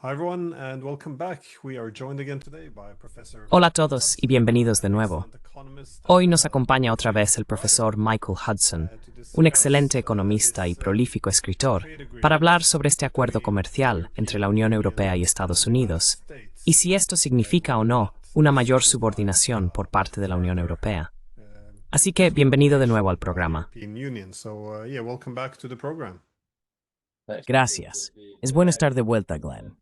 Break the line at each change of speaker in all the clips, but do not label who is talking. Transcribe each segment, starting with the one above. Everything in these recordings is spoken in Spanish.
Hi everyone, and welcome back. We are joined again today by Professor
Hola a todos y bienvenidos de nuevo.
Economist
Hoy nos acompaña otra vez el profesor Michael Hudson, un excelente economista y prolífico escritor, para hablar sobre este acuerdo comercial entre la Unión Europea y Estados Unidos, y si esto significa o no una mayor subordinación por parte de la Unión Europea. Así que bienvenido de nuevo al programa.
Welcome back to the program.
Gracias. Es bueno estar de vuelta, Glenn.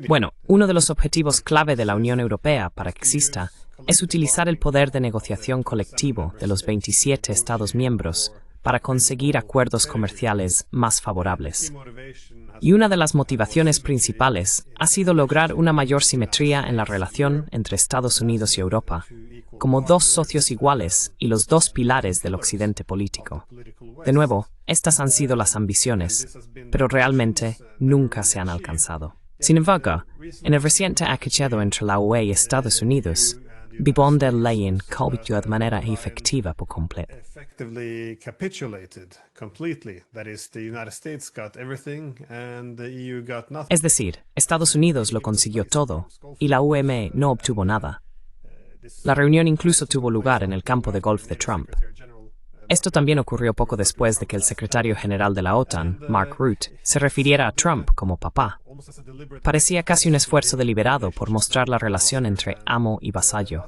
Bueno, uno de los objetivos clave de la Unión Europea para que exista es utilizar el poder de negociación colectivo de los 27 Estados miembros para conseguir acuerdos comerciales más favorables. Y una de las motivaciones principales ha sido lograr una mayor simetría en la relación entre Estados Unidos y Europa, como dos socios iguales y los dos pilares del occidente político. De nuevo, estas han sido las ambiciones, pero realmente nunca se han alcanzado. Sin embargo, en el reciente acuerdo entre la UE y Estados Unidos, von der Leyen capituló de manera efectiva por completo.
Effectively capitulated completely. That is, the United States got everything and the EU got nothing.
Es decir, Estados Unidos lo consiguió todo y la UM no obtuvo nada. La reunión incluso tuvo lugar en el campo de golf de Trump. Esto también ocurrió poco después de que el secretario general de la OTAN, Mark Rutte, se refiriera a Trump como papá. Parecía casi un esfuerzo deliberado por mostrar la relación entre amo y vasallo.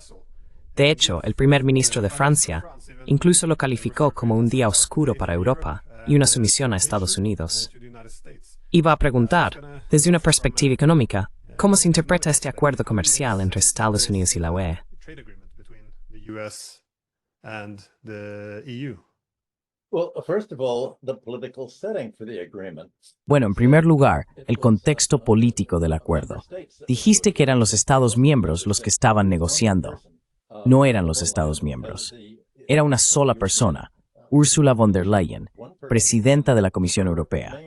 De hecho, el primer ministro de Francia incluso lo calificó como un día oscuro para Europa y una sumisión a Estados Unidos. Iba a preguntar, desde una perspectiva económica, ¿cómo se interpreta este acuerdo comercial entre Estados Unidos y la UE?
And the EU.
Bueno, en primer lugar, el contexto político del acuerdo. Dijiste que eran los Estados miembros los que estaban negociando. No eran los Estados miembros. Era una sola persona, Ursula von der Leyen, presidenta de la Comisión Europea.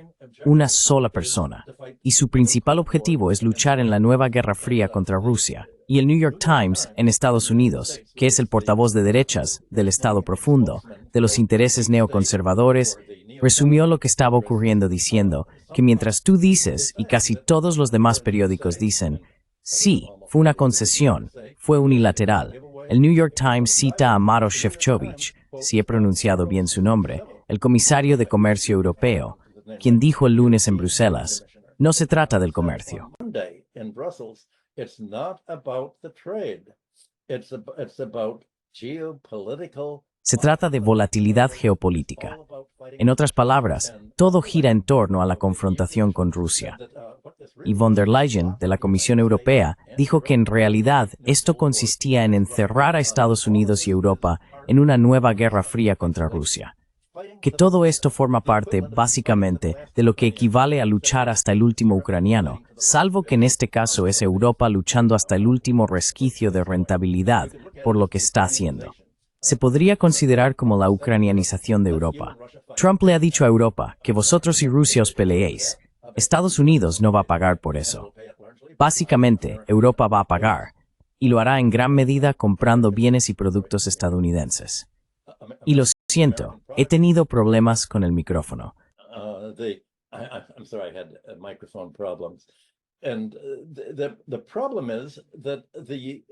Una sola persona. Y su principal objetivo es luchar en la nueva Guerra Fría contra Rusia. Y el New York Times, en Estados Unidos, que es el portavoz de derechas, del Estado profundo, de los intereses neoconservadores, resumió lo que estaba ocurriendo diciendo que mientras tú dices, y casi todos los demás periódicos dicen, sí, fue una concesión, fue unilateral, el New York Times cita a Maroš Šefčovič, si he pronunciado bien su nombre, el comisario de Comercio Europeo, quien dijo el lunes en Bruselas, no se trata del comercio.
It's not about the trade. It's about geopolitical.
Se trata de volatilidad geopolítica. En otras palabras, todo gira en torno a la confrontación con Rusia. Y von der Leyen, de la Comisión Europea, dijo que en realidad esto consistía en encerrar a Estados Unidos y Europa en una nueva guerra fría contra Rusia. Que todo esto forma parte, básicamente, de lo que equivale a luchar hasta el último ucraniano, salvo que en este caso es Europa luchando hasta el último resquicio de rentabilidad por lo que está haciendo. Se podría considerar como la ucranianización de Europa. Trump le ha dicho a Europa que vosotros y Rusia os peleéis. Estados Unidos no va a pagar por eso. Básicamente, Europa va a pagar, y lo hará en gran medida comprando bienes y productos estadounidenses. Y lo siento, he tenido problemas con el micrófono.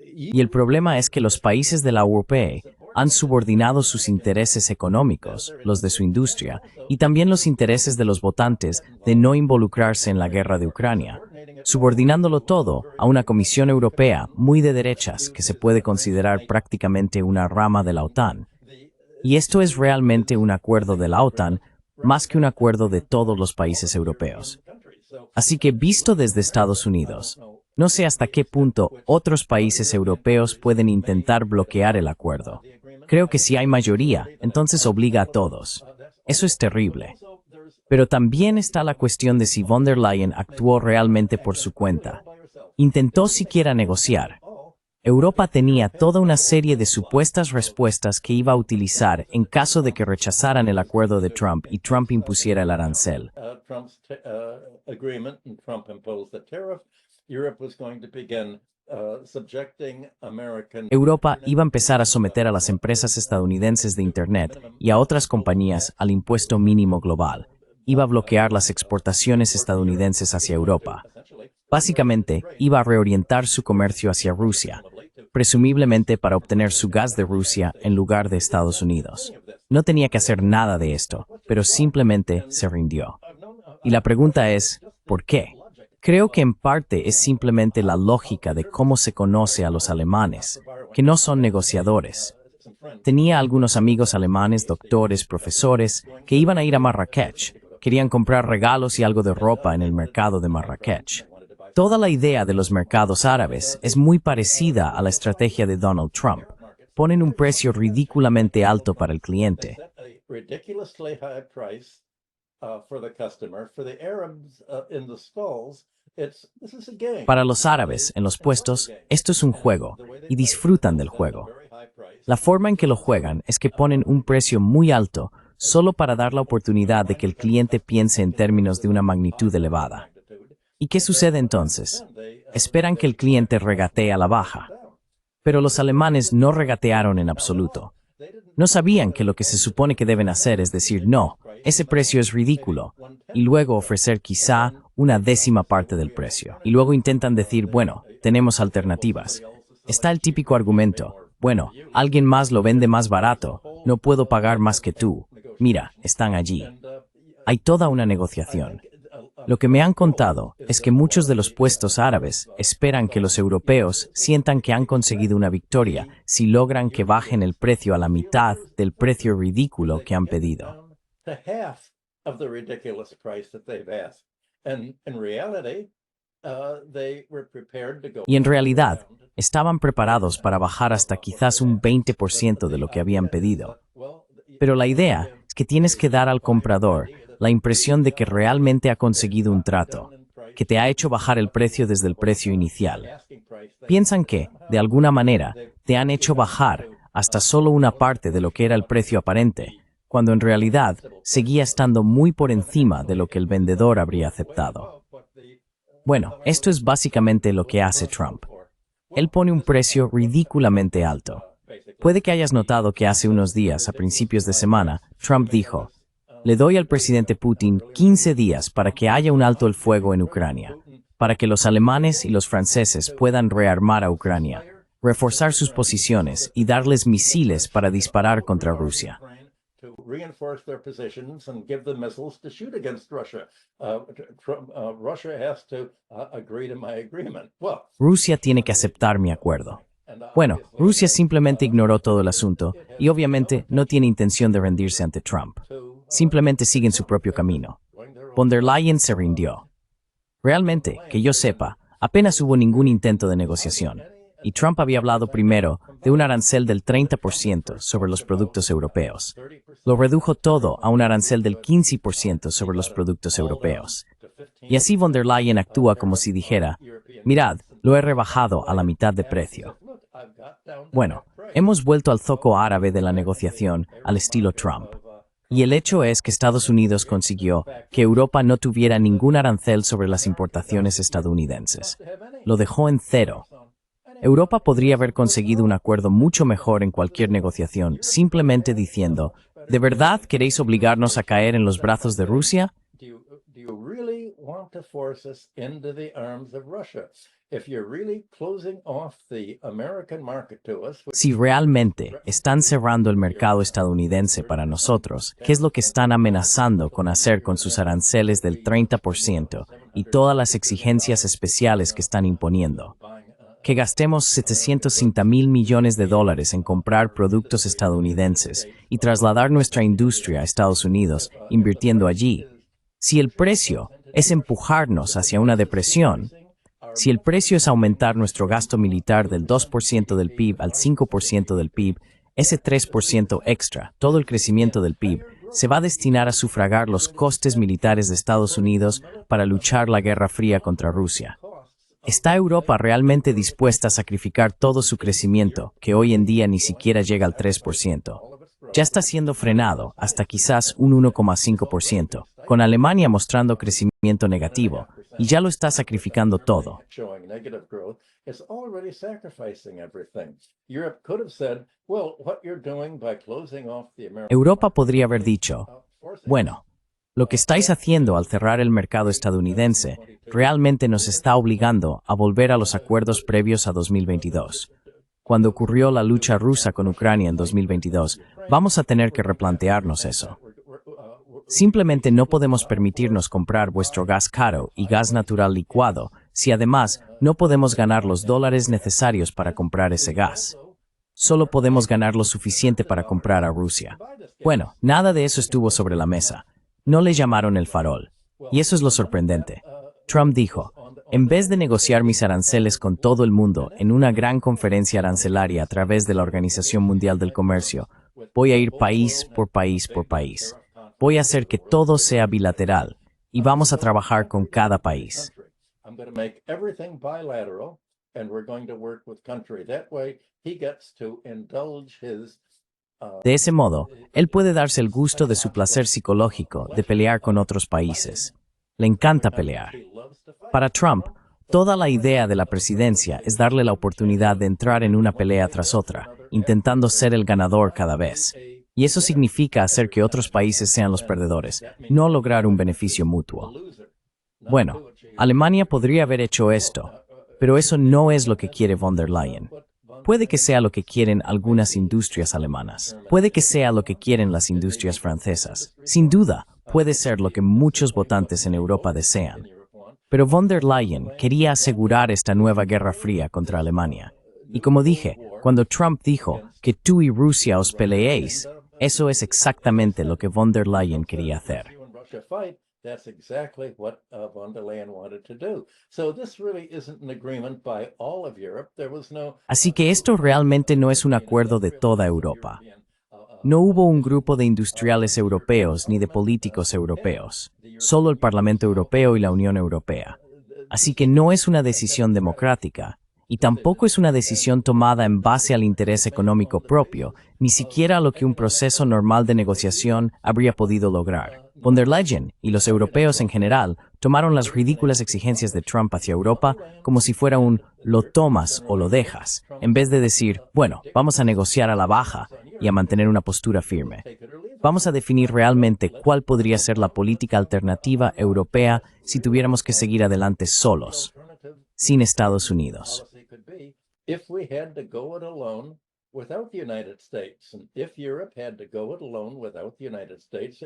Y el problema es que los países de la UE han subordinado sus intereses económicos, los de su industria, y también los intereses de los votantes de no involucrarse en la guerra de Ucrania, subordinándolo todo a una Comisión Europea muy de derechas que se puede considerar prácticamente una rama de la OTAN. Y esto es realmente un acuerdo de la OTAN más que un acuerdo de todos los países europeos. Así que visto desde Estados Unidos, no sé hasta qué punto otros países europeos pueden intentar bloquear el acuerdo. Creo que si hay mayoría, entonces obliga a todos. Eso es terrible. Pero también está la cuestión de si von der Leyen actuó realmente por su cuenta. Intentó siquiera negociar. Europa tenía toda una serie de supuestas respuestas que iba a utilizar en caso de que rechazaran el acuerdo de Trump y Trump impusiera el arancel. Europa iba a empezar a someter a las empresas estadounidenses de Internet y a otras compañías al impuesto mínimo global. iba a bloquear las exportaciones estadounidenses hacia Europa. Básicamente, iba a reorientar su comercio hacia Rusia, presumiblemente para obtener su gas de Rusia en lugar de Estados Unidos. No tenía que hacer nada de esto, pero simplemente se rindió. Y la pregunta es, ¿por qué? Creo que en parte es simplemente la lógica de cómo se conoce a los alemanes, que no son negociadores. Tenía algunos amigos alemanes, doctores, profesores, que iban a ir a Marrakech. Querían comprar regalos y algo de ropa en el mercado de Marrakech. Toda la idea de los mercados árabes es muy parecida a la estrategia de Donald Trump. Ponen un precio ridículamente alto para el cliente. Para los árabes, en los puestos, esto es un juego, y disfrutan del juego. La forma en que lo juegan es que ponen un precio muy alto solo para dar la oportunidad de que el cliente piense en términos de una magnitud elevada. ¿Y qué sucede entonces? Esperan que el cliente regatee a la baja. Pero los alemanes no regatearon en absoluto. No sabían que lo que se supone que deben hacer es decir, no, ese precio es ridículo, y luego ofrecer quizá una décima parte del precio. Y luego intentan decir, bueno, tenemos alternativas. Está el típico argumento, bueno, alguien más lo vende más barato, no puedo pagar más que tú. Mira, están allí. Hay toda una negociación. Lo que me han contado es que muchos de los puestos árabes esperan que los europeos sientan que han conseguido una victoria si logran que bajen el precio a la mitad del precio ridículo que han pedido. Y en realidad, estaban preparados para bajar hasta quizás un 20% de lo que habían pedido. Pero la idea es que tienes que dar al comprador la impresión de que realmente ha conseguido un trato, que te ha hecho bajar el precio desde el precio inicial. Piensan que, de alguna manera, te han hecho bajar hasta solo una parte de lo que era el precio aparente, cuando en realidad seguía estando muy por encima de lo que el vendedor habría aceptado. Bueno, esto es básicamente lo que hace Trump. Él pone un precio ridículamente alto. Puede que hayas notado que hace unos días, a principios de semana, Trump dijo: le doy al presidente Putin 15 días para que haya un alto el fuego en Ucrania, para que los alemanes y los franceses puedan rearmar a Ucrania, reforzar sus posiciones y darles misiles para disparar contra Rusia. Rusia tiene que aceptar mi acuerdo. Bueno, Rusia simplemente ignoró todo el asunto y obviamente no tiene intención de rendirse ante Trump. Simplemente siguen su propio camino. Von der Leyen se rindió. Realmente, que yo sepa, apenas hubo ningún intento de negociación, y Trump había hablado primero de un arancel del 30% sobre los productos europeos. Lo redujo todo a un arancel del 15% sobre los productos europeos. Y así von der Leyen actúa como si dijera, mirad, lo he rebajado a la mitad de precio. Bueno, hemos vuelto al zoco árabe de la negociación al estilo Trump. Y el hecho es que Estados Unidos consiguió que Europa no tuviera ningún arancel sobre las importaciones estadounidenses. Lo dejó en cero. Europa podría haber conseguido un acuerdo mucho mejor en cualquier negociación, simplemente diciendo, ¿de verdad queréis obligarnos a caer en los brazos de Rusia? Si realmente están cerrando el mercado estadounidense para nosotros, ¿qué es lo que están amenazando con hacer con sus aranceles del 30% y todas las exigencias especiales que están imponiendo? Que gastemos 750.000 millones de dólares en comprar productos estadounidenses y trasladar nuestra industria a Estados Unidos, invirtiendo allí. Si el precio es empujarnos hacia una depresión, si el precio es aumentar nuestro gasto militar del 2% del PIB al 5% del PIB, ese 3% extra, todo el crecimiento del PIB, se va a destinar a sufragar los costes militares de Estados Unidos para luchar la Guerra Fría contra Rusia. ¿Está Europa realmente dispuesta a sacrificar todo su crecimiento, que hoy en día ni siquiera llega al 3%? Ya está siendo frenado hasta quizás un 1,5%, con Alemania mostrando crecimiento negativo, y ya lo está sacrificando todo. Europa podría haber dicho, bueno, Lo que estáis haciendo al cerrar el mercado estadounidense realmente nos está obligando a volver a los acuerdos previos a 2022. Cuando ocurrió la lucha rusa con Ucrania en 2022, vamos a tener que replantearnos eso. Simplemente no podemos permitirnos comprar vuestro gas caro y gas natural licuado si además no podemos ganar los dólares necesarios para comprar ese gas. Solo podemos ganar lo suficiente para comprar a Rusia. Bueno, nada de eso estuvo sobre la mesa. No le llamaron el farol. Y eso es lo sorprendente. Trump dijo, en vez de negociar mis aranceles con todo el mundo en una gran conferencia arancelaria a través de la Organización Mundial del Comercio, voy a ir país por país por país. Voy a hacer que todo sea bilateral y vamos a trabajar con cada país. De ese modo, él puede darse el gusto de su placer psicológico de pelear con otros países. Le encanta pelear. Para Trump, toda la idea de la presidencia es darle la oportunidad de entrar en una pelea tras otra, intentando ser el ganador cada vez. Y eso significa hacer que otros países sean los perdedores, no lograr un beneficio mutuo. Bueno, Alemania podría haber hecho esto, pero eso no es lo que quiere von der Leyen. Puede que sea lo que quieren algunas industrias alemanas. Puede que sea lo que quieren las industrias francesas. Sin duda, puede ser lo que muchos votantes en Europa desean. Pero von der Leyen quería asegurar esta nueva guerra fría contra Alemania. Y como dije, cuando Trump dijo que tú y Rusia os peleéis, eso es exactamente lo que von der Leyen quería hacer. Así que esto realmente no es un acuerdo de toda Europa. No hubo un grupo de industriales europeos ni de políticos europeos, solo el Parlamento Europeo y la Unión Europea. Así que no es una decisión democrática, y tampoco es una decisión tomada en base al interés económico propio, ni siquiera lo que un proceso normal de negociación habría podido lograr. Von der Leyen y los europeos en general tomaron las ridículas exigencias de Trump hacia Europa como si fuera un «lo tomas o lo dejas», en vez de decir «bueno, vamos a negociar a la baja y a mantener una postura firme». Vamos a definir realmente cuál podría ser la política alternativa europea si tuviéramos que seguir adelante solos, sin Estados Unidos.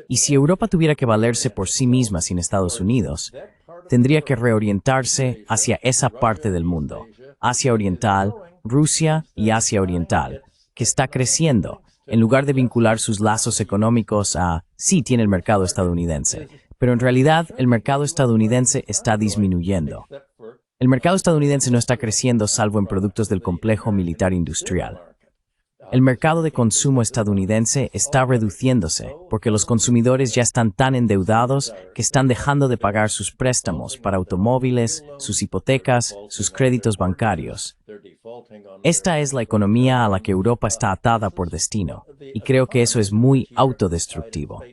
Y si Europa tuviera que valerse por sí misma sin Estados Unidos, tendría que reorientarse hacia esa parte del mundo, Asia Oriental, Rusia y Asia Oriental, que está creciendo, en lugar de vincular sus lazos económicos a, sí, tiene el mercado estadounidense, pero en realidad el mercado estadounidense está disminuyendo. El mercado estadounidense no está creciendo salvo en productos del complejo militar industrial. El mercado de consumo estadounidense está reduciéndose porque los consumidores ya están tan endeudados que están dejando de pagar sus préstamos para automóviles, sus hipotecas, sus créditos bancarios. Esta es la economía a la que Europa está atada por destino, y creo que eso es muy autodestructivo.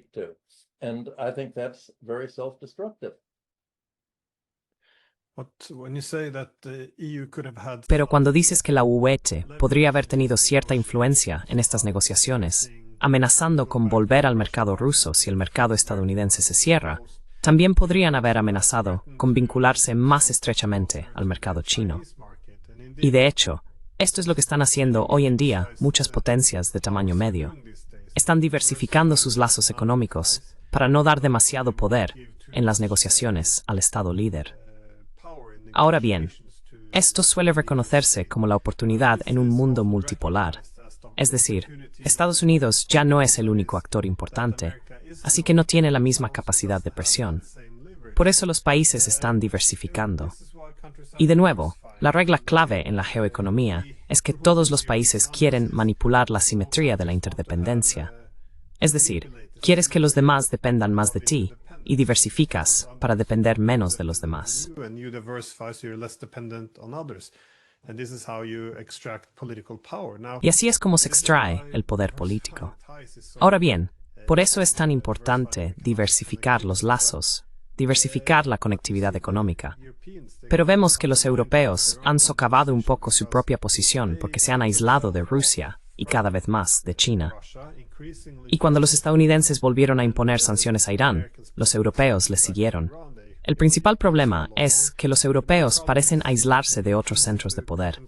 Pero cuando dices que la UE podría haber tenido cierta influencia en estas negociaciones, amenazando con volver al mercado ruso si el mercado estadounidense se cierra, también podrían haber amenazado con vincularse más estrechamente al mercado chino. Y de hecho, esto es lo que están haciendo hoy en día muchas potencias de tamaño medio. Están diversificando sus lazos económicos para no dar demasiado poder en las negociaciones al Estado líder. Ahora bien, esto suele reconocerse como la oportunidad en un mundo multipolar. Es decir, Estados Unidos ya no es el único actor importante, así que no tiene la misma capacidad de presión. Por eso los países están diversificando. Y de nuevo, la regla clave en la geoeconomía es que todos los países quieren manipular la simetría de la interdependencia. Es decir, quieres que los demás dependan más de ti, y diversificas para depender menos de los demás. Y así es como se extrae el poder político. Ahora bien, por eso es tan importante diversificar los lazos, diversificar la conectividad económica. Pero vemos que los europeos han socavado un poco su propia posición porque se han aislado de Rusia y cada vez más de China. Y cuando los estadounidenses volvieron a imponer sanciones a Irán, los europeos les siguieron. El principal problema es que los europeos parecen aislarse de otros centros de poder.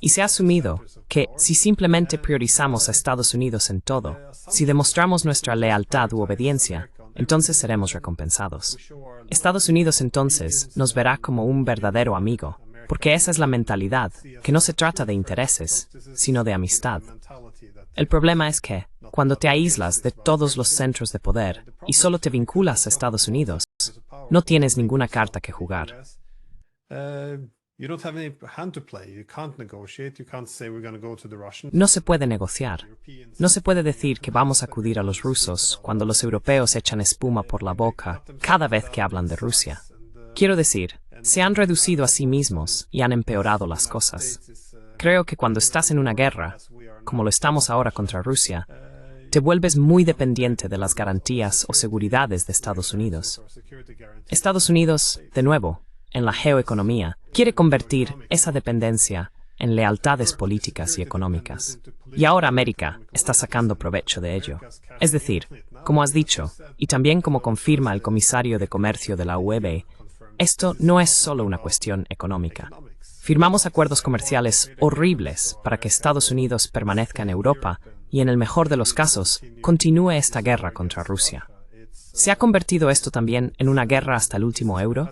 Y se ha asumido que si simplemente priorizamos a Estados Unidos en todo, si demostramos nuestra lealtad u obediencia, entonces seremos recompensados. Estados Unidos entonces nos verá como un verdadero amigo, porque esa es la mentalidad, que no se trata de intereses, sino de amistad. El problema es que, cuando te aíslas de todos los centros de poder y solo te vinculas a Estados Unidos, no tienes ninguna carta que jugar. No se puede negociar. No se puede decir que vamos a acudir a los rusos cuando los europeos echan espuma por la boca cada vez que hablan de Rusia. Quiero decir, se han reducido a sí mismos y han empeorado las cosas. Creo que cuando estás en una guerra, como lo estamos ahora contra Rusia, te vuelves muy dependiente de las garantías o seguridades de Estados Unidos. Estados Unidos, de nuevo, en la geoeconomía, quiere convertir esa dependencia en lealtades políticas y económicas. Y ahora América está sacando provecho de ello. Es decir, como has dicho, y también como confirma el comisario de Comercio de la UE, esto no es solo una cuestión económica. Firmamos acuerdos comerciales horribles para que Estados Unidos permanezca en Europa y, en el mejor de los casos, continúe esta guerra contra Rusia. ¿Se ha convertido esto también en una guerra hasta el último euro?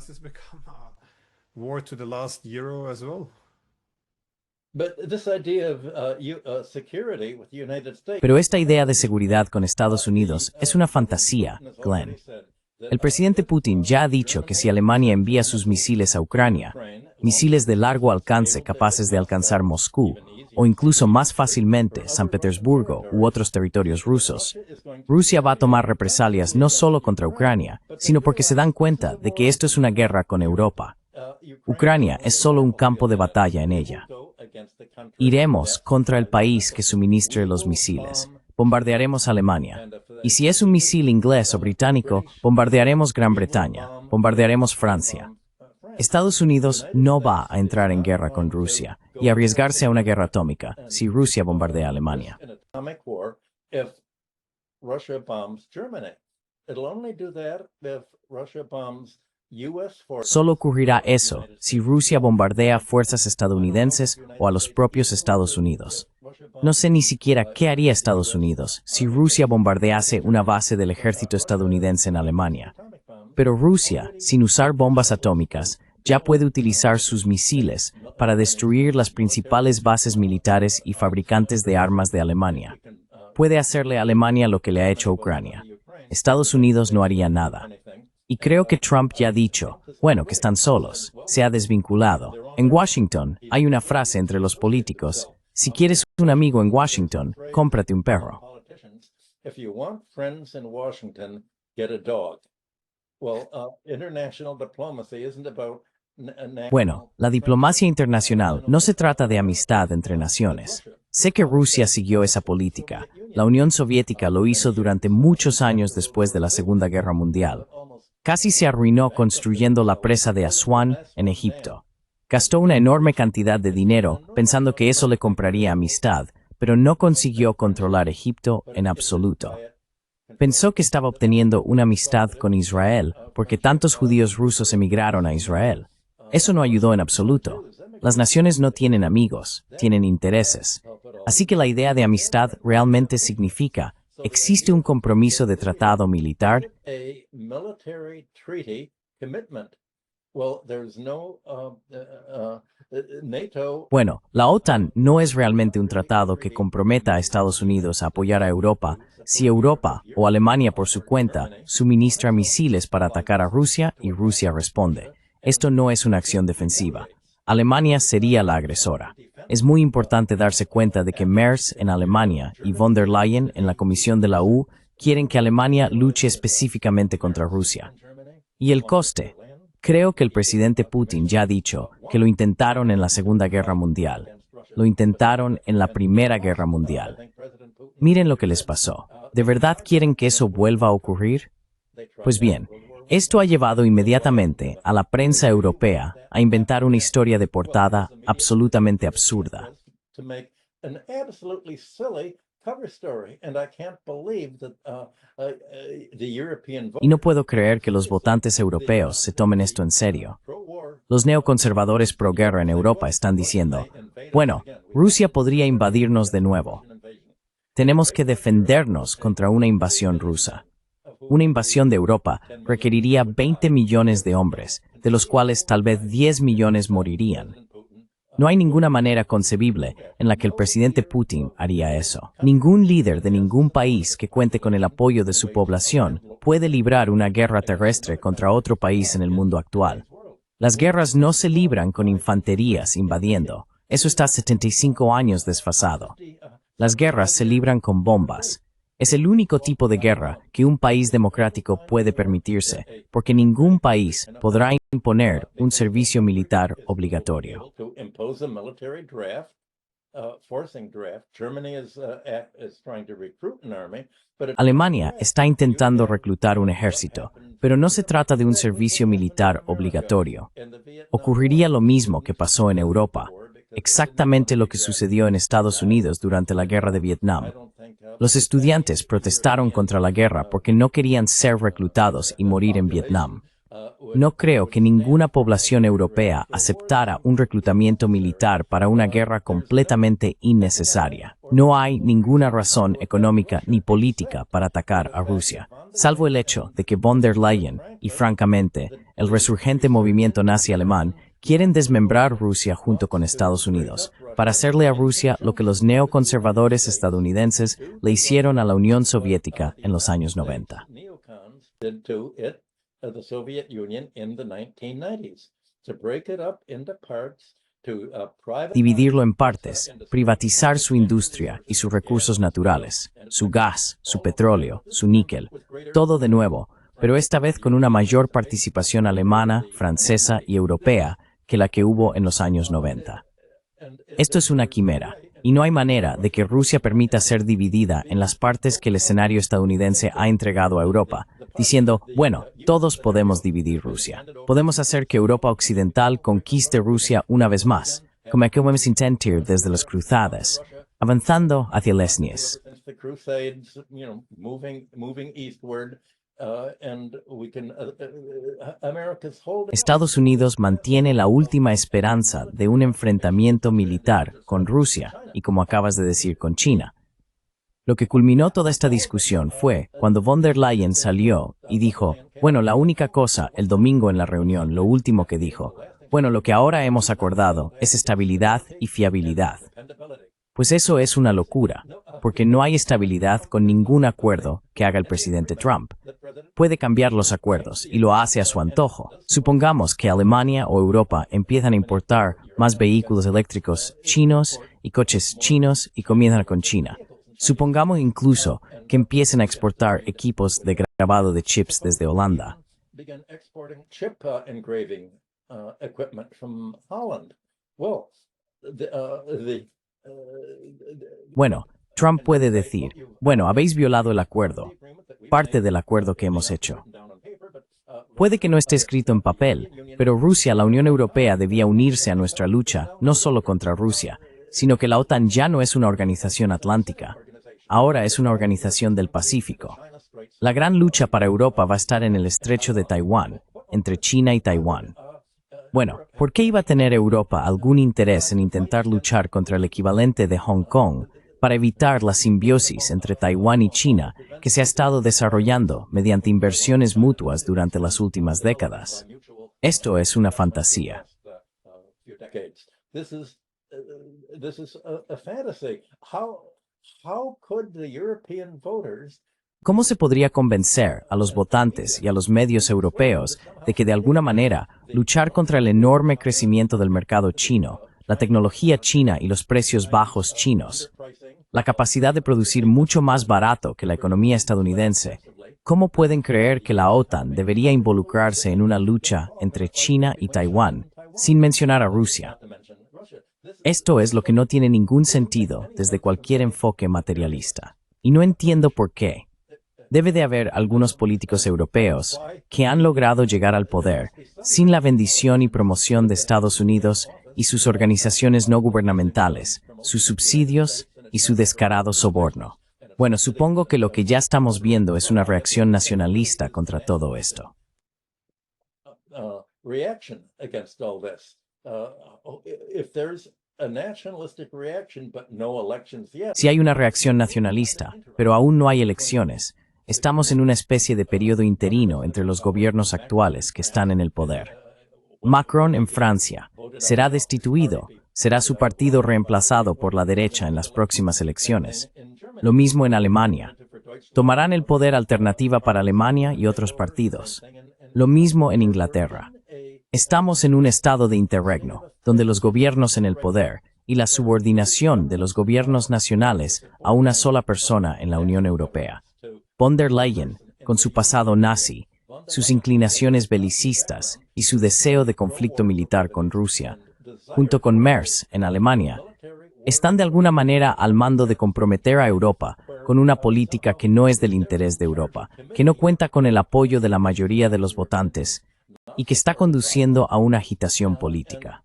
Pero esta idea de seguridad con Estados Unidos es una fantasía, Glenn. El presidente Putin ya ha dicho que si Alemania envía sus misiles a Ucrania, misiles de largo alcance capaces de alcanzar Moscú, o incluso más fácilmente San Petersburgo u otros territorios rusos, Rusia va a tomar represalias no solo contra Ucrania, sino porque se dan cuenta de que esto es una guerra con Europa. Ucrania es solo un campo de batalla en ella. Iremos contra el país que suministre los misiles. Bombardearemos Alemania. Y si es un misil inglés o británico, bombardearemos Gran Bretaña, bombardearemos Francia. Estados Unidos no va a entrar en guerra con Rusia y arriesgarse a una guerra atómica si Rusia bombardea Alemania. Solo ocurrirá eso si Rusia bombardea fuerzas estadounidenses o a los propios Estados Unidos. No sé ni siquiera qué haría Estados Unidos si Rusia bombardease una base del ejército estadounidense en Alemania. Pero Rusia, sin usar bombas atómicas, ya puede utilizar sus misiles para destruir las principales bases militares y fabricantes de armas de Alemania. Puede hacerle a Alemania lo que le ha hecho a Ucrania. Estados Unidos no haría nada. Y creo que Trump ya ha dicho, bueno, que están solos, se ha desvinculado. En Washington hay una frase entre los políticos: si quieres un amigo en Washington, cómprate un perro. Bueno, la diplomacia internacional no se trata de amistad entre naciones. Sé que Rusia siguió esa política. La Unión Soviética lo hizo durante muchos años después de la Segunda Guerra Mundial. Casi se arruinó construyendo la presa de Asuán en Egipto. Gastó una enorme cantidad de dinero pensando que eso le compraría amistad, pero no consiguió controlar Egipto en absoluto. Pensó que estaba obteniendo una amistad con Israel porque tantos judíos rusos emigraron a Israel. Eso no ayudó en absoluto. Las naciones no tienen amigos, tienen intereses. Así que la idea de amistad realmente significa: ¿existe un compromiso de tratado militar? Bueno, la OTAN no es realmente un tratado que comprometa a Estados Unidos a apoyar a Europa si Europa, o Alemania por su cuenta, suministra misiles para atacar a Rusia y Rusia responde. Esto no es una acción defensiva. Alemania sería la agresora. Es muy importante darse cuenta de que Merz en Alemania y von der Leyen en la Comisión de la EU quieren que Alemania luche específicamente contra Rusia. ¿Y el coste? Creo que el presidente Putin ya ha dicho que lo intentaron en la Segunda Guerra Mundial. Lo intentaron en la Primera Guerra Mundial. Miren lo que les pasó. ¿De verdad quieren que eso vuelva a ocurrir? Pues bien, esto ha llevado inmediatamente a la prensa europea a inventar una historia de portada absolutamente absurda.
cover story, and I can't believe that the European
Y no puedo creer que los votantes europeos se tomen esto en serio. Los neoconservadores pro guerra en Europa están diciendo, bueno, Rusia podría invadirnos de nuevo. Tenemos que defendernos contra una invasión rusa. Una invasión de Europa requeriría 20 millones de hombres, de los cuales tal vez 10 millones morirían. No hay ninguna manera concebible en la que el presidente Putin haría eso. Ningún líder de ningún país que cuente con el apoyo de su población puede librar una guerra terrestre contra otro país en el mundo actual. Las guerras no se libran con infanterías invadiendo. Eso está 75 años desfasado. Las guerras se libran con bombas. Es el único tipo de guerra que un país democrático puede permitirse, porque ningún país podrá imponer un servicio militar obligatorio. Alemania está intentando reclutar un ejército, pero no se trata de un servicio militar obligatorio. Ocurriría lo mismo que pasó en Europa, exactamente lo que sucedió en Estados Unidos durante la guerra de Vietnam. Los estudiantes protestaron contra la guerra porque no querían ser reclutados y morir en Vietnam. No creo que ninguna población europea aceptara un reclutamiento militar para una guerra completamente innecesaria. No hay ninguna razón económica ni política para atacar a Rusia, salvo el hecho de que von der Leyen y, francamente, el resurgente movimiento nazi alemán quieren desmembrar Rusia junto con Estados Unidos, para hacerle a Rusia lo que los neoconservadores estadounidenses le hicieron a la Unión Soviética en los años 90. Dividirlo en partes, privatizar su industria y sus recursos naturales, su gas, su petróleo, su níquel, todo de nuevo, pero esta vez con una mayor participación alemana, francesa y europea que la que hubo en los años 90. Esto es una quimera, y no hay manera de que Rusia permita ser dividida en las partes que el escenario estadounidense ha entregado a Europa, diciendo, bueno, todos podemos dividir Rusia. Podemos hacer que Europa Occidental conquiste Rusia una vez más, como acabamos de intentar desde las cruzadas, avanzando hacia Lesnies. Estados Unidos mantiene la última esperanza de un enfrentamiento militar con Rusia y, como acabas de decir, con China. Lo que culminó toda esta discusión fue cuando von der Leyen salió y dijo, bueno, la única cosa, el domingo en la reunión, lo último que dijo, bueno, lo que ahora hemos acordado es estabilidad y fiabilidad. Pues eso es una locura, porque no hay estabilidad con ningún acuerdo que haga el presidente Trump. Puede cambiar los acuerdos y lo hace a su antojo. Supongamos que Alemania o Europa empiezan a importar más vehículos eléctricos chinos y coches chinos y comienzan con China. Supongamos incluso que empiecen a exportar equipos de grabado de chips desde Holanda. Bueno, Trump puede decir, bueno, habéis violado el acuerdo, parte del acuerdo que hemos hecho. Puede que no esté escrito en papel, pero Rusia, la Unión Europea, debía unirse a nuestra lucha, no solo contra Rusia, sino que la OTAN ya no es una organización atlántica, ahora es una organización del Pacífico. La gran lucha para Europa va a estar en el estrecho de Taiwán, entre China y Taiwán. Bueno, ¿por qué iba a tener Europa algún interés en intentar luchar contra el equivalente de Hong Kong para evitar la simbiosis entre Taiwán y China que se ha estado desarrollando mediante inversiones mutuas durante las últimas décadas? Esto es una fantasía. ¿Cómo se podría convencer a los votantes y a los medios europeos de que de alguna manera luchar contra el enorme crecimiento del mercado chino, la tecnología china y los precios bajos chinos, la capacidad de producir mucho más barato que la economía estadounidense, cómo pueden creer que la OTAN debería involucrarse en una lucha entre China y Taiwán, sin mencionar a Rusia? Esto es lo que no tiene ningún sentido desde cualquier enfoque materialista. Y no entiendo por qué. Debe de haber algunos políticos europeos que han logrado llegar al poder sin la bendición y promoción de Estados Unidos y sus organizaciones no gubernamentales, sus subsidios y su descarado soborno. Bueno, supongo que lo que ya estamos viendo es una reacción nacionalista contra todo esto.
Reaction against all this. If there's a nationalistic reaction but no elections yet.
Si hay una reacción nacionalista, pero aún no hay elecciones, estamos en una especie de periodo interino entre los gobiernos actuales que están en el poder. Macron en Francia será destituido, será su partido reemplazado por la derecha en las próximas elecciones. Lo mismo en Alemania. Tomarán el poder Alternativa para Alemania y otros partidos. Lo mismo en Inglaterra. Estamos en un estado de interregno, donde los gobiernos en el poder y la subordinación de los gobiernos nacionales a una sola persona en la Unión Europea. Von der Leyen, con su pasado nazi, sus inclinaciones belicistas y su deseo de conflicto militar con Rusia, junto con Merz en Alemania, están de alguna manera al mando de comprometer a Europa con una política que no es del interés de Europa, que no cuenta con el apoyo de la mayoría de los votantes y que está conduciendo a una agitación política.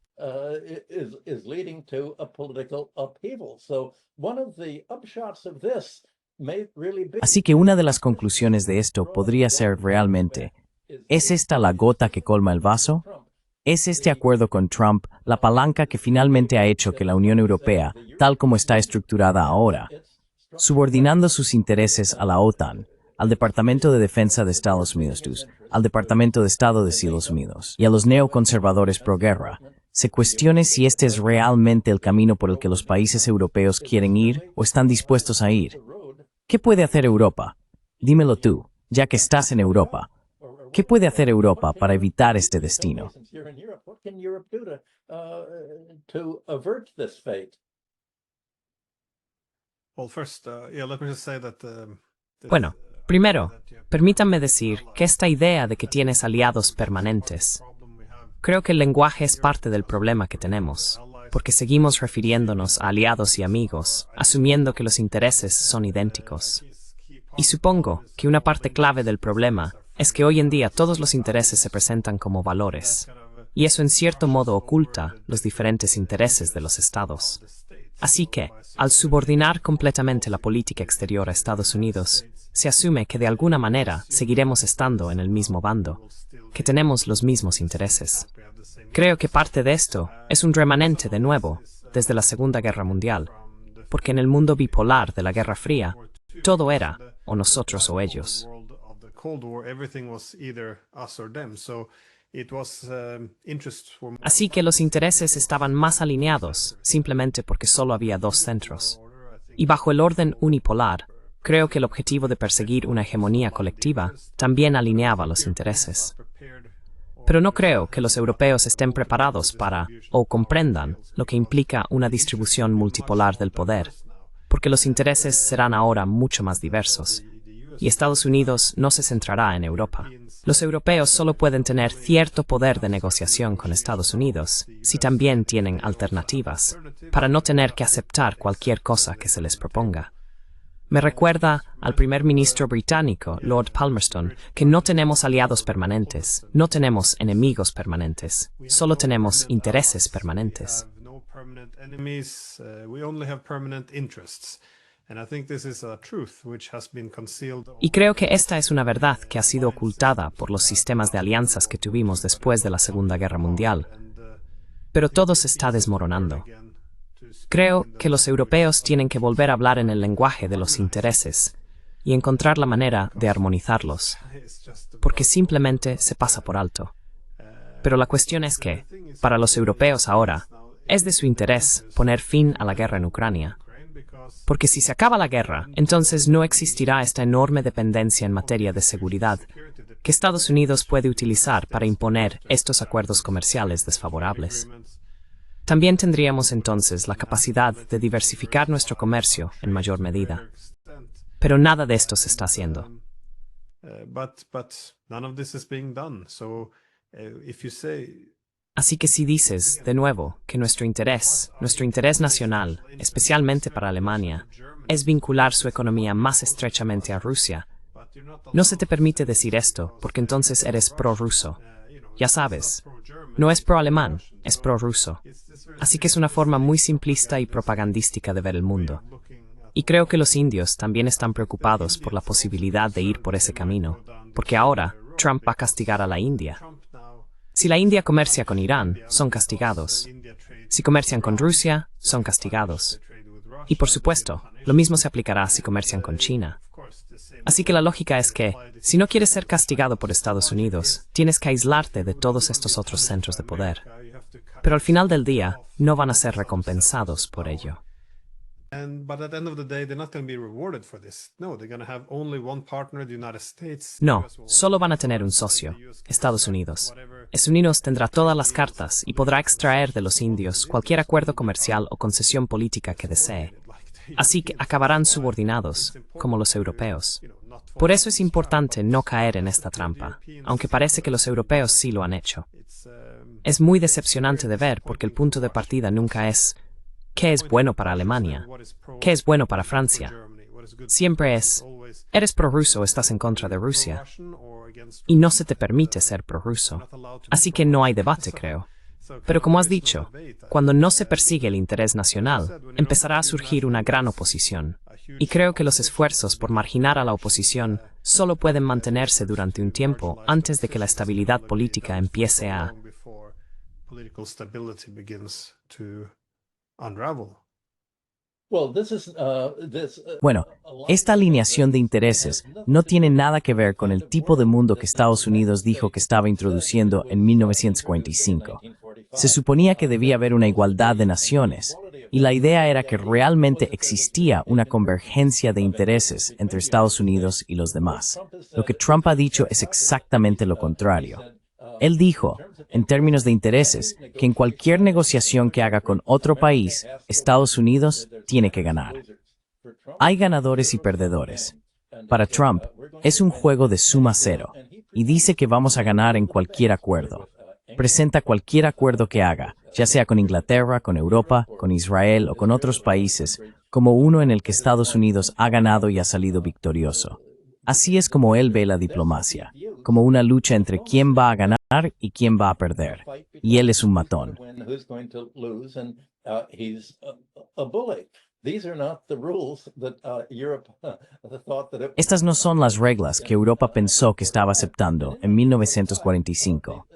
Así que una de las conclusiones de esto podría ser realmente, ¿es esta la gota que colma el vaso? ¿Es este acuerdo con Trump la palanca que finalmente ha hecho que la Unión Europea, tal como está estructurada ahora, subordinando sus intereses a la OTAN, al Departamento de Defensa de Estados Unidos, al Departamento de Estado de Estados Unidos y a los neoconservadores pro-guerra, se cuestione si este es realmente el camino por el que los países europeos quieren ir o están dispuestos a ir? ¿Qué puede hacer Europa? Dímelo tú, ya que estás en Europa. ¿Qué puede hacer Europa para evitar este destino?
Bueno, primero, permítanme decir que esta idea de que tienes aliados permanentes, creo que el lenguaje es parte del problema que tenemos, porque seguimos refiriéndonos a aliados y amigos, asumiendo que los intereses son idénticos. Y supongo que una parte clave del problema es que hoy en día todos los intereses se presentan como valores, y eso en cierto modo oculta los diferentes intereses de los estados. Así que, al subordinar completamente la política exterior a Estados Unidos, se asume que de alguna manera seguiremos estando en el mismo bando, que tenemos los mismos intereses. Creo que parte de esto es un remanente de nuevo desde la Segunda Guerra Mundial, porque en el mundo bipolar de la Guerra Fría, todo era o nosotros o ellos. Así que los intereses estaban más alineados, simplemente porque solo había dos centros. Y bajo el orden unipolar, creo que el objetivo de perseguir una hegemonía colectiva también alineaba los intereses. Pero no creo que los europeos estén preparados para, o comprendan, lo que implica una distribución multipolar del poder, porque los intereses serán ahora mucho más diversos, y Estados Unidos no se centrará en Europa. Los europeos solo pueden tener cierto poder de negociación con Estados Unidos si también tienen alternativas, para no tener que aceptar cualquier cosa que se les proponga. Me recuerda al primer ministro británico, Lord Palmerston, que no tenemos aliados permanentes, no tenemos enemigos permanentes, solo tenemos intereses permanentes. Y creo que esta es una verdad que ha sido ocultada por los sistemas de alianzas que tuvimos después de la Segunda Guerra Mundial. Pero todo se está desmoronando. Creo que los europeos tienen que volver a hablar en el lenguaje de los intereses y encontrar la manera de armonizarlos, porque simplemente se pasa por alto. Pero la cuestión es que, para los europeos ahora, es de su interés poner fin a la guerra en Ucrania. Porque si se acaba la guerra, entonces no existirá esta enorme dependencia en materia de seguridad que Estados Unidos puede utilizar para imponer estos acuerdos comerciales desfavorables. También tendríamos entonces la capacidad de diversificar nuestro comercio en mayor medida. Pero nada de esto se está haciendo. Así que si dices, de nuevo, que nuestro interés nacional, especialmente para Alemania, es vincular su economía más estrechamente a Rusia, no se te permite decir esto porque entonces eres pro-ruso. Ya sabes, no es pro-alemán, es pro-ruso. Así que es una forma muy simplista y propagandística de ver el mundo. Y creo que los indios también están preocupados por la posibilidad de ir por ese camino, porque ahora Trump va a castigar a la India. Si la India comercia con Irán, son castigados. Si comercian con Rusia, son castigados. Y por supuesto, lo mismo se aplicará si comercian con China. Así que la lógica es que, si no quieres ser castigado por Estados Unidos, tienes que aislarte de todos estos otros centros de poder. Pero al final del día, no van a ser recompensados por ello. No, solo van a tener un socio, Estados Unidos. Estados Unidos tendrá todas las cartas y podrá extraer de los indios cualquier acuerdo comercial o concesión política que desee. Así que acabarán subordinados, como los europeos. Por eso es importante no caer en esta trampa, aunque parece que los europeos sí lo han hecho. Es muy decepcionante de ver porque el punto de partida nunca es ¿qué es bueno para Alemania? ¿Qué es bueno para Francia? Siempre es ¿eres prorruso o estás en contra de Rusia? Y no se te permite ser prorruso. Así que no hay debate, creo. Pero como has dicho, cuando no se persigue el interés nacional, empezará a surgir una gran oposición. Y creo que los esfuerzos por marginar a la oposición solo pueden mantenerse durante un tiempo antes de que la estabilidad política empiece a
Bueno, esta alineación de intereses no tiene nada que ver con el tipo de mundo que Estados Unidos dijo que estaba introduciendo en 1945. Se suponía que debía haber una igualdad de naciones, y la idea era que realmente existía una convergencia de intereses entre Estados Unidos y los demás. Lo que Trump ha dicho es exactamente lo contrario. Él dijo, en términos de intereses, que en cualquier negociación que haga con otro país, Estados Unidos tiene que ganar. Hay ganadores y perdedores. Para Trump, es un juego de suma cero, y dice que vamos a ganar en cualquier acuerdo. Presenta cualquier acuerdo que haga, ya sea con Inglaterra, con Europa, con Israel o con otros países, como uno en el que Estados Unidos ha ganado y ha salido victorioso. Así es como él ve la diplomacia, como una lucha entre quién va a ganar y quién va a perder. Y él es un matón. Estas no son las reglas que Europa pensó que estaba aceptando en 1945.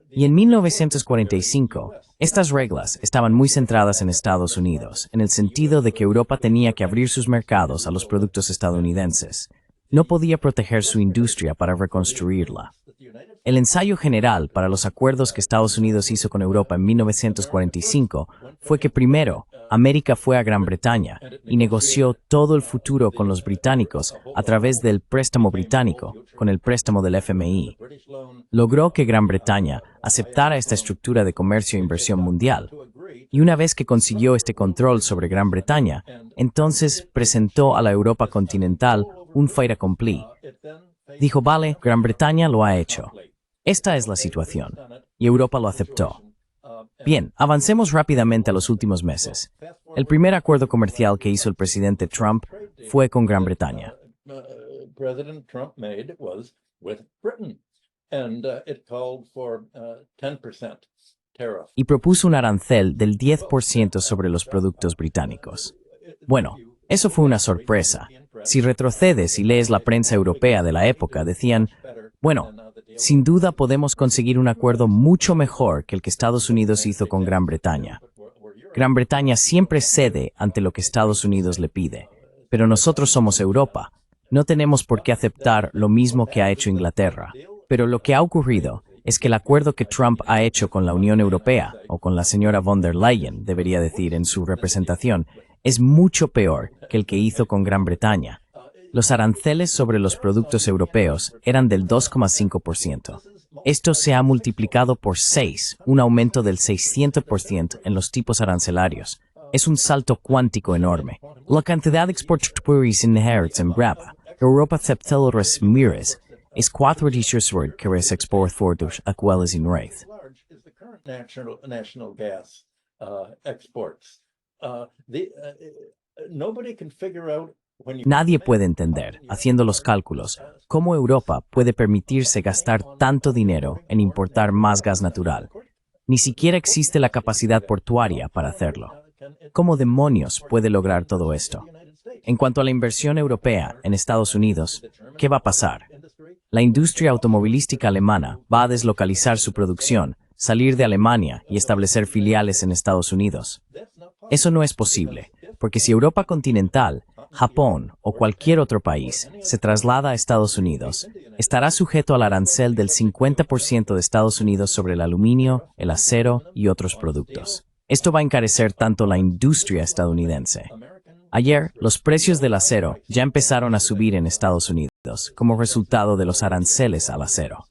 Y en 1945, estas reglas estaban muy centradas en Estados Unidos, en el sentido de que Europa tenía que abrir sus mercados a los productos estadounidenses. No podía proteger su industria para reconstruirla. El ensayo general para los acuerdos que Estados Unidos hizo con Europa en 1945 fue que primero, América fue a Gran Bretaña y negoció todo el futuro con los británicos a través del préstamo británico, con el préstamo del FMI. Logró que Gran Bretaña aceptara esta estructura de comercio e inversión mundial. Y una vez que consiguió este control sobre Gran Bretaña, entonces presentó a la Europa continental un fait accompli. Dijo, vale, Gran Bretaña lo ha hecho. Esta es la situación. Y Europa lo aceptó. Bien, avancemos rápidamente a los últimos meses. El primer acuerdo comercial que hizo el presidente Trump fue con Gran Bretaña. Y propuso un arancel del 10% sobre los productos británicos. Bueno, eso fue una sorpresa. Si retrocedes y lees la prensa europea de la época, decían, bueno, sin duda podemos conseguir un acuerdo mucho mejor que el que Estados Unidos hizo con Gran Bretaña. Gran Bretaña siempre cede ante lo que Estados Unidos le pide, pero nosotros somos Europa. No tenemos por qué aceptar lo mismo que ha hecho Inglaterra. Pero lo que ha ocurrido es que el acuerdo que Trump ha hecho con la Unión Europea, o con la señora von der Leyen, debería decir en su representación, es mucho peor que el que hizo con Gran Bretaña. Los aranceles sobre los productos europeos eran del 2,5%. Esto se ha multiplicado por 6, un aumento del 600% en los tipos arancelarios. Es un salto cuántico enorme. La cantidad de exportaciones inherentes en Europa, Europa aceptó los mires, es 4 veces mayor que los exportaciones actuales en red. Nadie puede entender, haciendo los cálculos, cómo Europa puede permitirse gastar tanto dinero en importar más gas natural. Ni siquiera existe la capacidad portuaria para hacerlo. ¿Cómo demonios puede lograr todo esto? En cuanto a la inversión europea en Estados Unidos, ¿qué va a pasar? La industria automovilística alemana va a deslocalizar su producción, salir de Alemania y establecer filiales en Estados Unidos. Eso no es posible, porque si Europa continental, Japón o cualquier otro país se traslada a Estados Unidos, estará sujeto al arancel del 50% de Estados Unidos sobre el aluminio, el acero y otros productos. Esto va a encarecer tanto la industria estadounidense. Ayer, los precios del acero ya empezaron a subir en Estados Unidos como resultado de los aranceles al acero.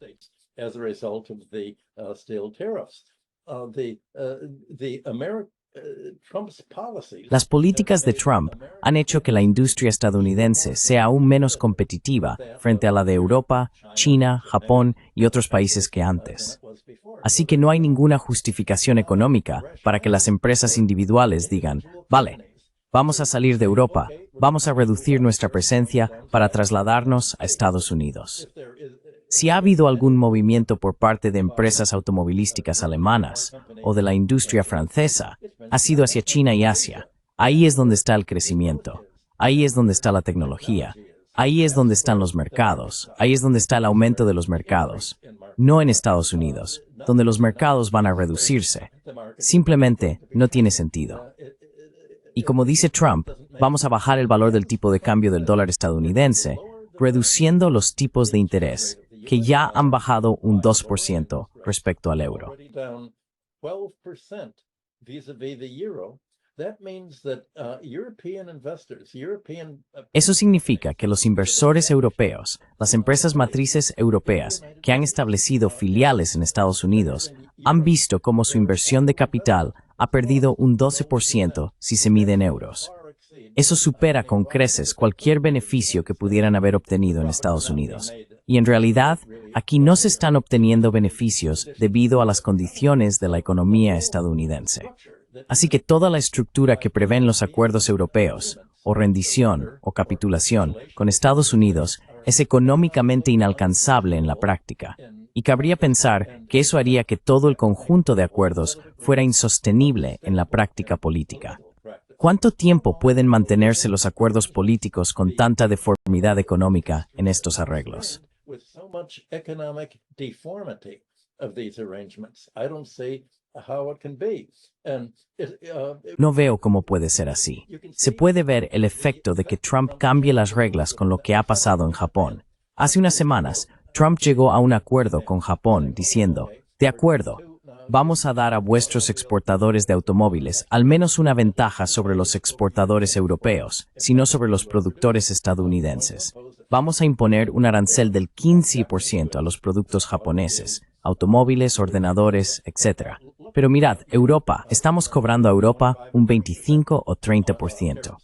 Las políticas de Trump han hecho que la industria estadounidense sea aún menos competitiva frente a la de Europa, China, Japón y otros países que antes. Así que no hay ninguna justificación económica para que las empresas individuales digan, vale, vamos a salir de Europa, vamos a reducir nuestra presencia para trasladarnos a Estados Unidos. Si ha habido algún movimiento por parte de empresas automovilísticas alemanas o de la industria francesa, ha sido hacia China y Asia. Ahí es donde está el crecimiento. Ahí es donde está la tecnología. Ahí es donde están los mercados. Ahí es donde está el aumento de los mercados. No en Estados Unidos, donde los mercados van a reducirse. Simplemente no tiene sentido. Y como dice Trump, vamos a bajar el valor del tipo de cambio del dólar estadounidense, reduciendo los tipos de interés, que ya han bajado un 2% respecto al euro. Eso significa que los inversores europeos, las empresas matrices europeas que han establecido filiales en Estados Unidos, han visto cómo su inversión de capital ha perdido un 12% si se mide en euros. Eso supera con creces cualquier beneficio que pudieran haber obtenido en Estados Unidos. Y en realidad, aquí no se están obteniendo beneficios debido a las condiciones de la economía estadounidense. Así que toda la estructura que prevén los acuerdos europeos, o rendición o capitulación con Estados Unidos, es económicamente inalcanzable en la práctica. Y cabría pensar que eso haría que todo el conjunto de acuerdos fuera insostenible en la práctica política. ¿Cuánto tiempo pueden mantenerse los acuerdos políticos con tanta deformidad económica en estos arreglos? No veo cómo puede ser así. Se puede ver el efecto de que Trump cambie las reglas con lo que ha pasado en Japón. Hace unas semanas, Trump llegó a un acuerdo con Japón diciendo, de acuerdo, vamos a dar a vuestros exportadores de automóviles al menos una ventaja sobre los exportadores europeos, sino sobre los productores estadounidenses. Vamos a imponer un arancel del 15% a los productos japoneses, automóviles, ordenadores, etc. Pero mirad, Europa, estamos cobrando a Europa un 25 o 30%.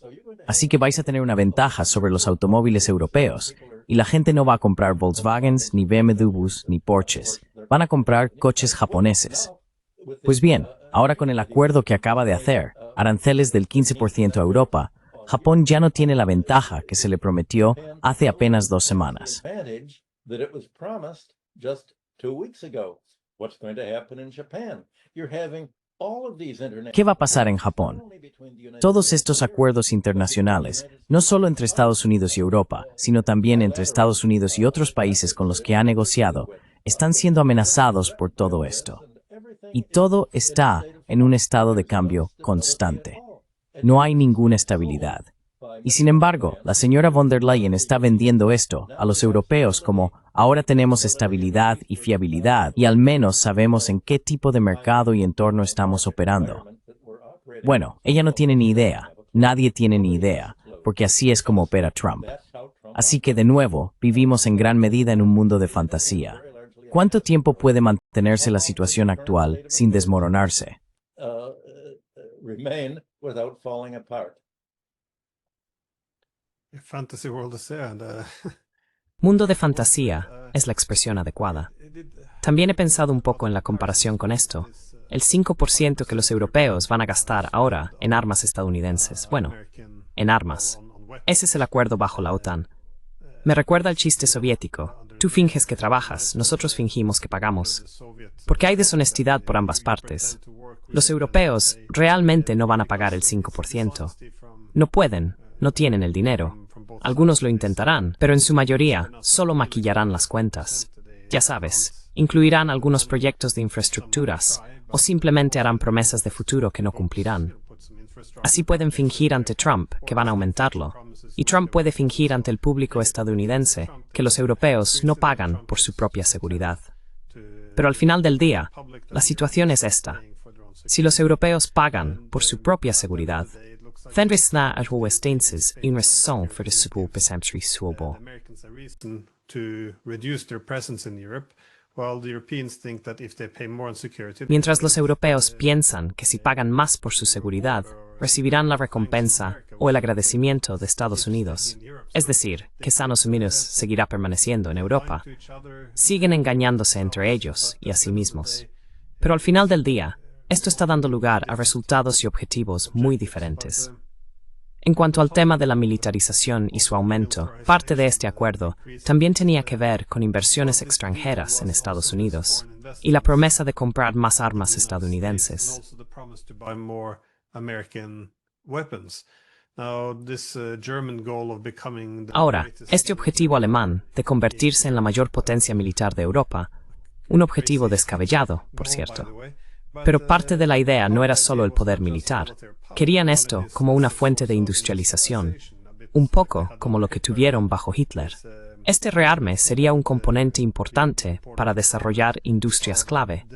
Así que vais a tener una ventaja sobre los automóviles europeos, y la gente no va a comprar Volkswagens, ni BMWs, ni Porsches. Van a comprar coches japoneses. Pues bien, ahora con el acuerdo que acaba de hacer, aranceles del 15% a Europa, Japón ya no tiene la ventaja que se le prometió hace apenas 2 semanas. ¿Qué va a pasar en Japón? Todos estos acuerdos internacionales, no solo entre Estados Unidos y Europa, sino también entre Estados Unidos y otros países con los que ha negociado, están siendo amenazados por todo esto. Y todo está en un estado de cambio constante. No hay ninguna estabilidad. Y sin embargo, la señora von der Leyen está vendiendo esto a los europeos como ahora tenemos estabilidad y fiabilidad y al menos sabemos en qué tipo de mercado y entorno estamos operando. Bueno, ella no tiene ni idea, nadie tiene ni idea, porque así es como opera Trump. Así que de nuevo, vivimos en gran medida en un mundo de fantasía. ¿Cuánto tiempo puede mantenerse la situación actual sin desmoronarse?
Fantasy world is there, and,
Mundo de fantasía es la expresión adecuada. También he pensado un poco en la comparación con esto. El 5% que los europeos van a gastar ahora en armas estadounidenses. Bueno, en armas. Ese es el acuerdo bajo la OTAN. Me recuerda al chiste soviético. Tú finges que trabajas, nosotros fingimos que pagamos. Porque hay deshonestidad por ambas partes. Los europeos realmente no van a pagar el 5%. No pueden, no tienen el dinero. Algunos lo intentarán, pero en su mayoría solo maquillarán las cuentas. Ya sabes, incluirán algunos proyectos de infraestructuras o simplemente harán promesas de futuro que no cumplirán. Así pueden fingir ante Trump que van a aumentarlo, y Trump puede fingir ante el público estadounidense que los europeos no pagan por su propia seguridad. Pero al final del día, la situación es esta. Si los europeos pagan por su propia seguridad, tendrán a huestenses en razón para su besamtri suobo. Mientras los europeos piensan que si pagan más por su seguridad, recibirán la recompensa o el agradecimiento de Estados Unidos, es decir, que Estados Unidos seguirá permaneciendo en Europa, siguen engañándose entre ellos y a sí mismos. Pero al final del día, esto está dando lugar a resultados y objetivos muy diferentes. En cuanto al tema de la militarización y su aumento, parte de este acuerdo también tenía que ver con inversiones extranjeras en Estados Unidos y la promesa de comprar más armas estadounidenses. Ahora, este objetivo alemán de convertirse en la mayor potencia militar de Europa, un objetivo descabellado, por cierto. Pero parte de la idea no era solo el poder militar. Querían esto como una fuente de industrialización, un poco como lo que tuvieron bajo Hitler. Este rearme sería un componente importante para desarrollar industrias clave.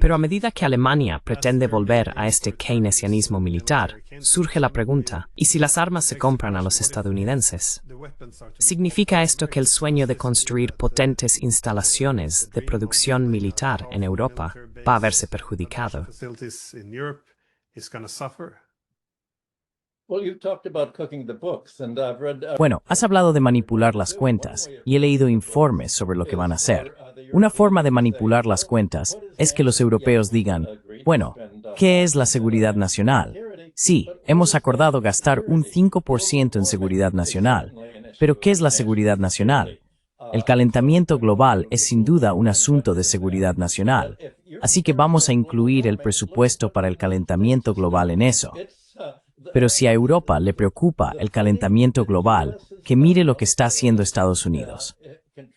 Pero a medida que Alemania pretende volver a este keynesianismo militar, surge la pregunta, ¿y si las armas se compran a los estadounidenses? ¿Significa esto que el sueño de construir potentes instalaciones de producción militar en Europa va a verse perjudicado?
Bueno, has hablado de manipular las cuentas y he leído informes sobre lo que van a hacer. Una forma de manipular las cuentas es que los europeos digan, bueno, ¿qué es la seguridad nacional? Sí, hemos acordado gastar un 5% en seguridad nacional, pero ¿qué es la seguridad nacional? El calentamiento global es sin duda un asunto de seguridad nacional, así que vamos a incluir el presupuesto para el calentamiento global en eso. Pero si a Europa le preocupa el calentamiento global, que mire lo que está haciendo Estados Unidos.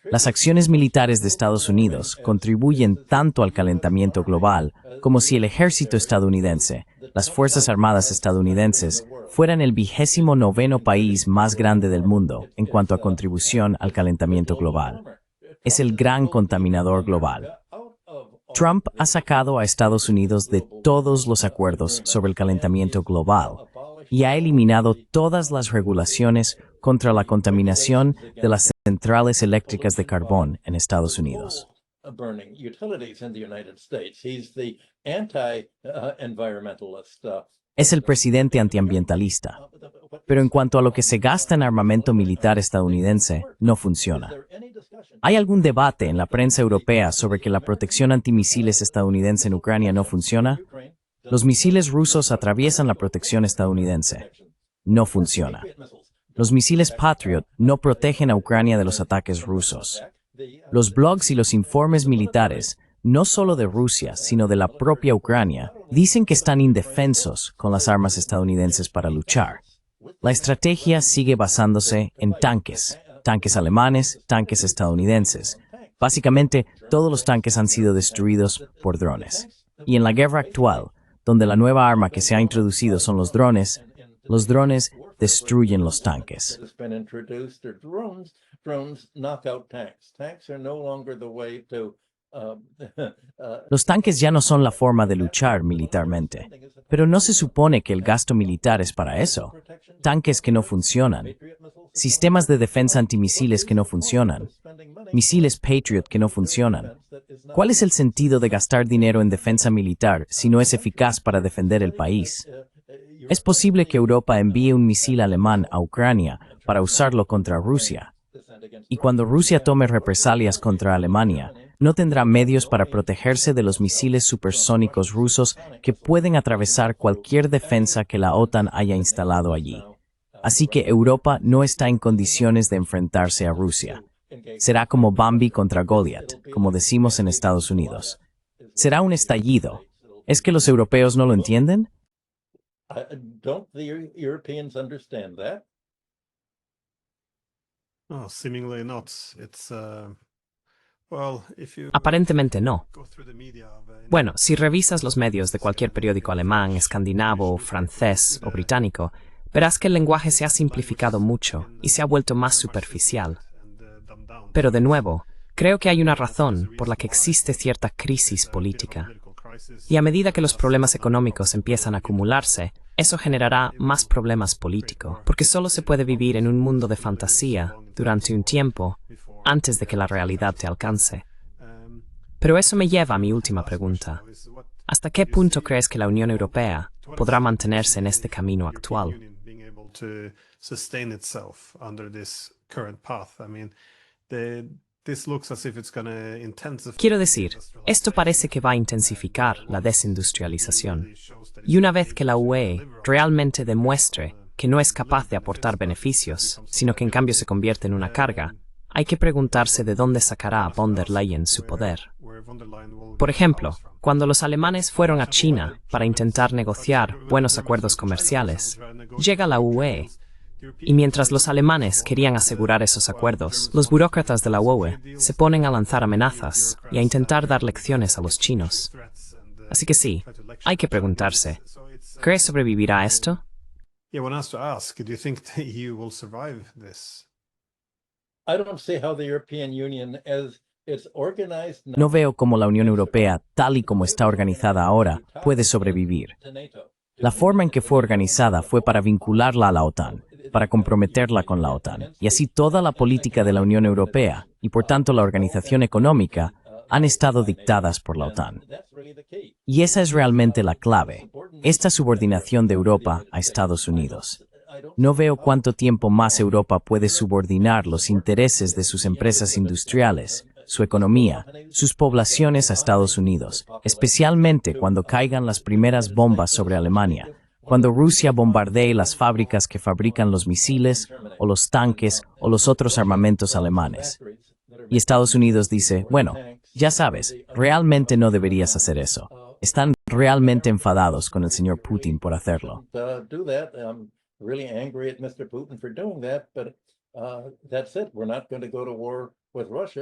Las acciones militares de Estados Unidos contribuyen tanto al calentamiento global como si el ejército estadounidense, las Fuerzas Armadas estadounidenses, fueran el 29º país más grande del mundo en cuanto a contribución al calentamiento global. Es el gran contaminador global. Trump ha sacado a Estados Unidos de todos los acuerdos sobre el calentamiento global y ha eliminado todas las regulaciones contra la contaminación de las centrales eléctricas de carbón en Estados Unidos. Es el presidente antiambientalista. Pero en cuanto a lo que se gasta en armamento militar estadounidense, no funciona. ¿Hay algún debate en la prensa europea sobre que la protección antimisiles estadounidense en Ucrania no funciona? Los misiles rusos atraviesan la protección estadounidense. No funciona. Los misiles Patriot no protegen a Ucrania de los ataques rusos. Los blogs y los informes militares, no solo de Rusia, sino de la propia Ucrania, dicen que están indefensos con las armas estadounidenses para luchar. La estrategia sigue basándose en tanques alemanes, tanques estadounidenses. Básicamente, todos los tanques han sido destruidos por drones. Y en la guerra actual, donde la nueva arma que se ha introducido son los drones destruyen los tanques. Los tanques ya no son la forma de luchar militarmente, pero no se supone que el gasto militar es para eso. Tanques que no funcionan, sistemas de defensa antimisiles que no funcionan, misiles Patriot que no funcionan. ¿Cuál es el sentido de gastar dinero en defensa militar si no es eficaz para defender el país? Es posible que Europa envíe un misil alemán a Ucrania para usarlo contra Rusia. Y cuando Rusia tome represalias contra Alemania, no tendrá medios para protegerse de los misiles supersónicos rusos que pueden atravesar cualquier defensa que la OTAN haya instalado allí. Así que Europa no está en condiciones de enfrentarse a Rusia. Será como Bambi contra Goliat, como decimos en Estados Unidos. Será un estallido. ¿Es que los europeos no lo entienden?
Oh, seemingly not. It's well, if you
Aparentemente no.
go through the media of,
Bueno, si revisas los medios de cualquier periódico alemán, escandinavo, francés o británico, verás que el lenguaje se ha simplificado mucho y se ha vuelto más superficial. Pero de nuevo, creo que hay una razón por la que existe cierta crisis política. Y a medida que los problemas económicos empiezan a acumularse, eso generará más problemas políticos, porque solo se puede vivir en un mundo de fantasía durante un tiempo antes de que la realidad te alcance. Pero eso me lleva a mi última pregunta. ¿Hasta qué punto crees que la Unión Europea podrá mantenerse en este camino actual? Quiero decir, esto parece que va a intensificar la desindustrialización. Y una vez que la UE realmente demuestre que no es capaz de aportar beneficios, sino que en cambio se convierte en una carga, hay que preguntarse de dónde sacará von der Leyen su poder. Por ejemplo, cuando los alemanes fueron a China para intentar negociar buenos acuerdos comerciales, llega la UE. Y mientras los alemanes querían asegurar esos acuerdos, los burócratas de la UE se ponen a lanzar amenazas y a intentar dar lecciones a los chinos. Así que sí, hay que preguntarse, ¿crees sobrevivirá a esto?
No veo cómo la Unión Europea, tal y como está organizada ahora, puede sobrevivir. La forma en que fue organizada fue para vincularla a la OTAN, para comprometerla con la OTAN, y así toda la política de la Unión Europea, y por tanto la organización económica, han estado dictadas por la OTAN. Y esa es realmente la clave, esta subordinación de Europa a Estados Unidos. No veo cuánto tiempo más Europa puede subordinar los intereses de sus empresas industriales, su economía, sus poblaciones a Estados Unidos, especialmente cuando caigan las primeras bombas sobre Alemania, cuando Rusia bombardee las fábricas que fabrican los misiles, o los tanques, o los otros armamentos alemanes. Y Estados Unidos dice, bueno, ya sabes, realmente no deberías hacer eso. Están realmente enfadados con el señor Putin por hacerlo.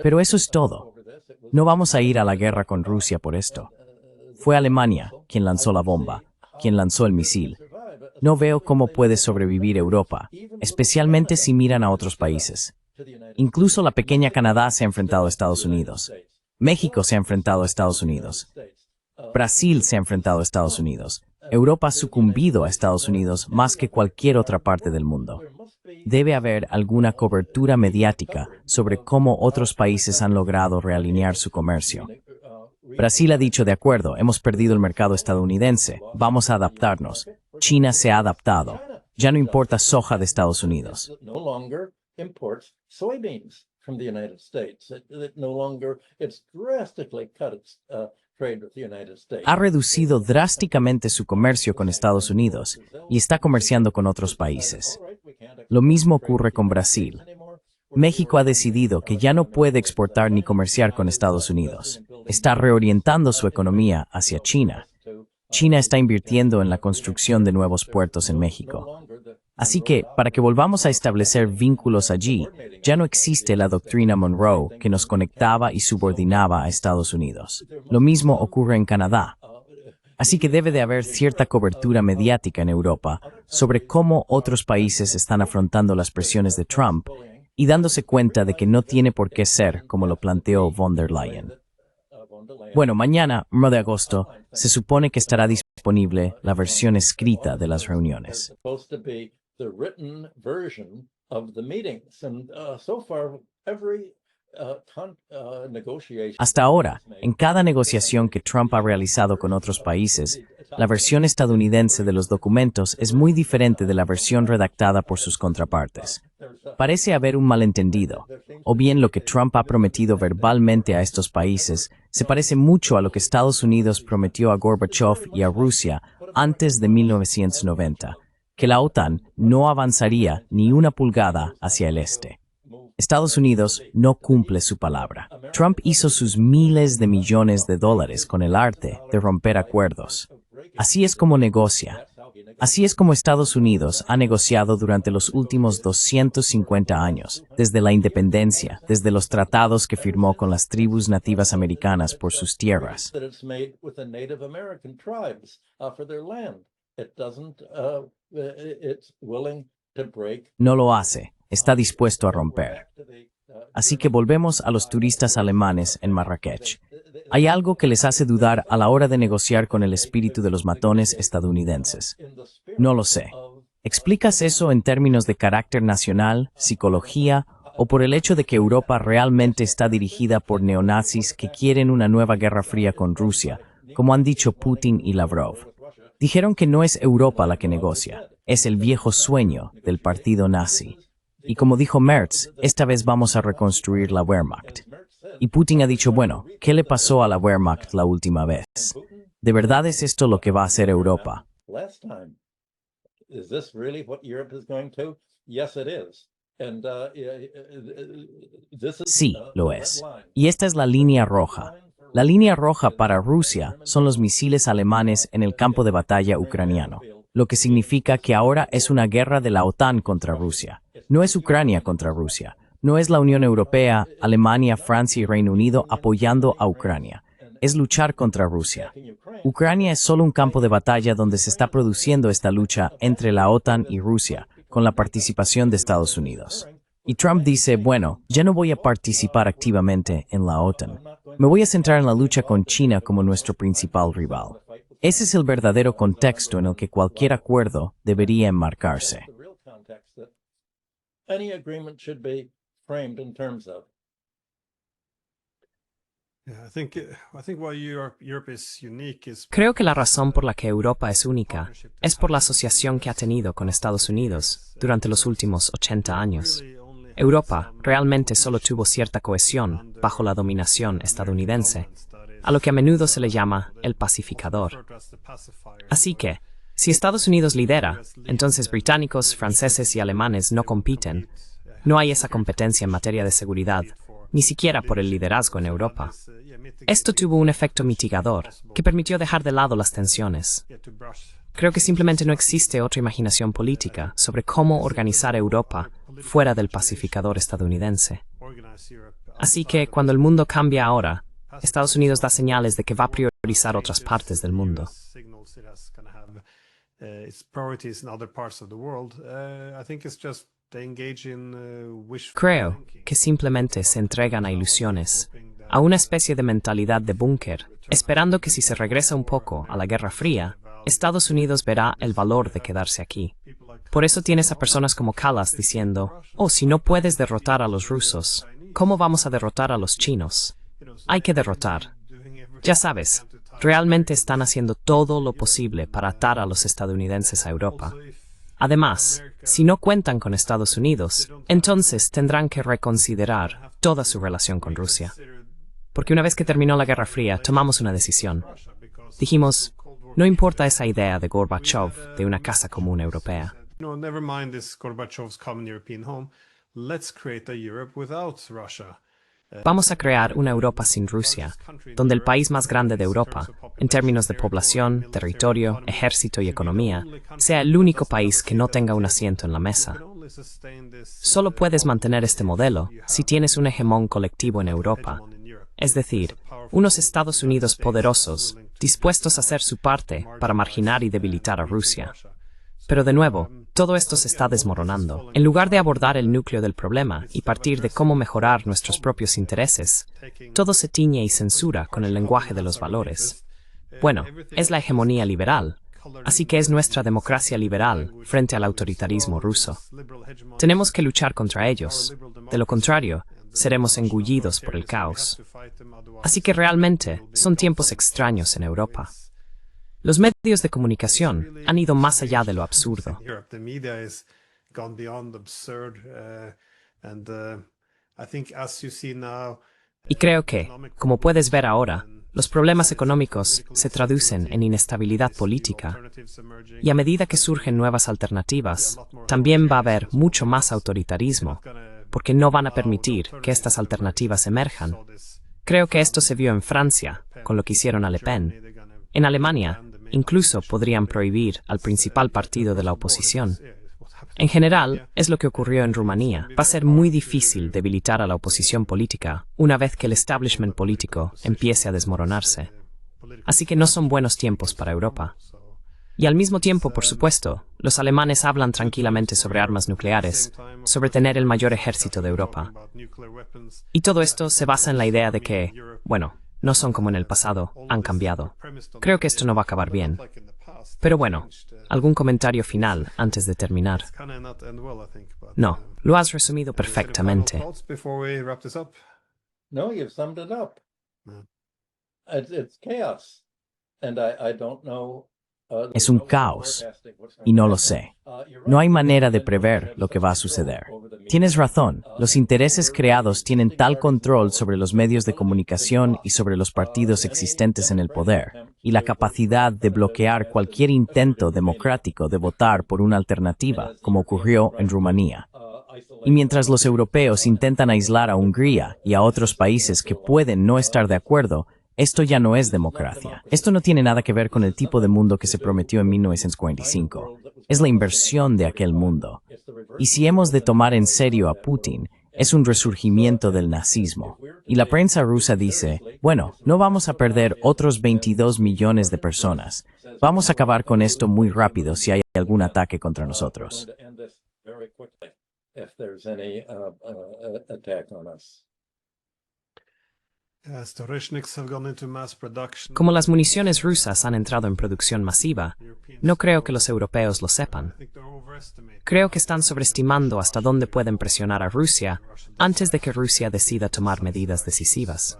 Pero eso es todo. No vamos a ir a la guerra con Rusia por esto. Fue Alemania quien lanzó la bomba, quien lanzó el misil. No veo cómo puede sobrevivir Europa, especialmente si miran a otros países. Incluso la pequeña Canadá se ha enfrentado a Estados Unidos. México se ha enfrentado a Estados Unidos. Brasil se ha enfrentado a Estados Unidos. Europa ha sucumbido a Estados Unidos más que cualquier otra parte del mundo. Debe haber alguna cobertura mediática sobre cómo otros países han logrado realinear su comercio. Brasil ha dicho, de acuerdo, hemos perdido el mercado estadounidense, vamos a adaptarnos. China se ha adaptado. Ya no importa soja de Estados Unidos. Ha reducido drásticamente su comercio con Estados Unidos y está comerciando con otros países. Lo mismo ocurre con Brasil. México ha decidido que ya no puede exportar ni comerciar con Estados Unidos. Está reorientando su economía hacia China. China está invirtiendo en la construcción de nuevos puertos en México. Así que, para que volvamos a establecer vínculos allí, ya no existe la doctrina Monroe que nos conectaba y subordinaba a Estados Unidos. Lo mismo ocurre en Canadá. Así que debe de haber cierta cobertura mediática en Europa sobre cómo otros países están afrontando las presiones de Trump y dándose cuenta de que no tiene por qué ser como lo planteó von der Leyen. Bueno, mañana, 1 de agosto, se supone que estará disponible la versión escrita de las reuniones. Hasta ahora, en cada negociación que Trump ha realizado con otros países, la versión estadounidense de los documentos es muy diferente de la versión redactada por sus contrapartes. Parece haber un malentendido, o bien lo que Trump ha prometido verbalmente a estos países se parece mucho a lo que Estados Unidos prometió a Gorbachev y a Rusia antes de 1990, que la OTAN no avanzaría ni una pulgada hacia el este. Estados Unidos no cumple su palabra. Trump hizo sus miles de millones de dólares con el arte de romper acuerdos. Así es como negocia, Así es como Estados Unidos ha negociado durante los últimos 250 años, desde la independencia, desde los tratados que firmó con las tribus nativas americanas por sus tierras.
That it's made with the Native American tribes for their land. It doesn't, it's willing to break.
No lo hace, está dispuesto a romper. Así que volvemos a los turistas alemanes en Marrakech. Hay algo que les hace dudar a la hora de negociar con el espíritu de los matones estadounidenses. No lo sé. ¿Explicas eso en términos de carácter nacional, psicología, o por el hecho de que Europa realmente está dirigida por neonazis que quieren una nueva guerra fría con Rusia, como han dicho Putin y Lavrov? Dijeron que no es Europa la que negocia, es el viejo sueño del partido nazi. Y como dijo Merz, esta vez vamos a reconstruir la Wehrmacht. Y Putin ha dicho, bueno, ¿qué le pasó a la Wehrmacht la última vez? ¿De verdad es esto lo que va a hacer Europa?
Last time. Is this really what Europe is going to? Yes, it is. And this is
Sí, lo es. Y esta es la línea roja. La línea roja para Rusia son los misiles alemanes en el campo de batalla ucraniano, lo que significa que ahora es una guerra de la OTAN contra Rusia. No es Ucrania contra Rusia. No es la Unión Europea, Alemania, Francia y Reino Unido apoyando a Ucrania. Es luchar contra Rusia. Ucrania es solo un campo de batalla donde se está produciendo esta lucha entre la OTAN y Rusia, con la participación de Estados Unidos. Y Trump dice, bueno, ya no voy a participar activamente en la OTAN. Me voy a centrar en la lucha con China como nuestro principal rival. Ese es el verdadero contexto en el que cualquier acuerdo debería enmarcarse.
Any agreement should be framed in terms of.
Yeah, I think why Europe is unique is
Creo que la razón por la que Europa es única es por la asociación que ha tenido con Estados Unidos durante los últimos 80 años. Europa realmente solo tuvo cierta cohesión bajo la dominación estadounidense, a lo que a menudo se le llama el pacificador. Así que, si Estados Unidos lidera, entonces británicos, franceses y alemanes no compiten. No hay esa competencia en materia de seguridad, ni siquiera por el liderazgo en Europa. Esto tuvo un efecto mitigador, que permitió dejar de lado las tensiones. Creo que simplemente no existe otra imaginación política sobre cómo organizar Europa fuera del pacificador estadounidense. Así que, cuando el mundo cambia ahora, Estados Unidos da señales de que va a priorizar otras partes del mundo.
its priorities in other parts of the world. I think it's just they engage in wishful
Creo
thinking.
que simplemente se entregan a ilusiones, a una especie de mentalidad de búnker, esperando que si se regresa un poco a la Guerra Fría, Estados Unidos verá el valor de quedarse aquí. Por eso tienes a personas como Kallas diciendo, oh, si no puedes derrotar a los rusos, ¿cómo vamos a derrotar a los chinos? Hay que derrotar. Ya sabes, realmente están haciendo todo lo posible para atar a los estadounidenses a Europa. Además, si no cuentan con Estados Unidos, entonces tendrán que reconsiderar toda su relación con Rusia. Porque una vez que terminó la Guerra Fría, tomamos una decisión. Dijimos, no importa esa idea de Gorbachev de una casa común europea.
No, never mind this Gorbachev's common European home. Let's create a Europe without Russia.
Vamos a crear una Europa sin Rusia, donde el país más grande de Europa, en términos de población, territorio, ejército y economía, sea el único país que no tenga un asiento en la mesa. Solo puedes mantener este modelo si tienes un hegemón colectivo en Europa, es decir, unos Estados Unidos poderosos, dispuestos a hacer su parte para marginar y debilitar a Rusia. Pero de nuevo, todo esto se está desmoronando. En lugar de abordar el núcleo del problema y partir de cómo mejorar nuestros propios intereses, todo se tiñe y censura con el lenguaje de los valores. Bueno, es la hegemonía liberal, así que es nuestra democracia liberal frente al autoritarismo ruso. Tenemos que luchar contra ellos. De lo contrario, seremos engullidos por el caos. Así que realmente son tiempos extraños en Europa. Los medios de comunicación han ido más allá de lo absurdo.
The media has gone beyond absurd, and I think as you see now,
Y creo que, como puedes ver ahora, los problemas económicos se traducen en inestabilidad política. Y a medida que surgen nuevas alternativas, también va a haber mucho más autoritarismo, porque no van a permitir que estas alternativas emerjan. Creo que esto se vio en Francia, con lo que hicieron a Le Pen. En Alemania, incluso podrían prohibir al principal partido de la oposición. En general, es lo que ocurrió en Rumanía. Va a ser muy difícil debilitar a la oposición política una vez que el establishment político empiece a desmoronarse. Así que no son buenos tiempos para Europa. Y al mismo tiempo, por supuesto, los alemanes hablan tranquilamente sobre armas nucleares, sobre tener el mayor ejército de Europa. Y todo esto se basa en la idea de que, bueno, no son como en el pasado, han cambiado. Creo que esto no va a acabar bien. Pero bueno, ¿algún comentario final antes de terminar? No, lo has resumido perfectamente.
No, you've summed it up. It's chaos. And I don't know.
Es un caos, y no lo sé. No hay manera de prever lo que va a suceder. Tienes razón, los intereses creados tienen tal control sobre los medios de comunicación y sobre los partidos existentes en el poder, y la capacidad de bloquear cualquier intento democrático de votar por una alternativa, como ocurrió en Rumanía. Y mientras los europeos intentan aislar a Hungría y a otros países que pueden no estar de acuerdo, esto ya no es democracia. Esto no tiene nada que ver con el tipo de mundo que se prometió en 1945. Es la inversión de aquel mundo. Y si hemos de tomar en serio a Putin, es un resurgimiento del nazismo. Y la prensa rusa dice, bueno, no vamos a perder otros 22 millones de personas. Vamos a acabar con esto muy rápido si hay algún ataque contra nosotros.
Como las municiones rusas han entrado en producción masiva, no creo que los europeos lo sepan. Creo que están sobreestimando hasta dónde pueden presionar a Rusia antes de que Rusia decida tomar medidas decisivas.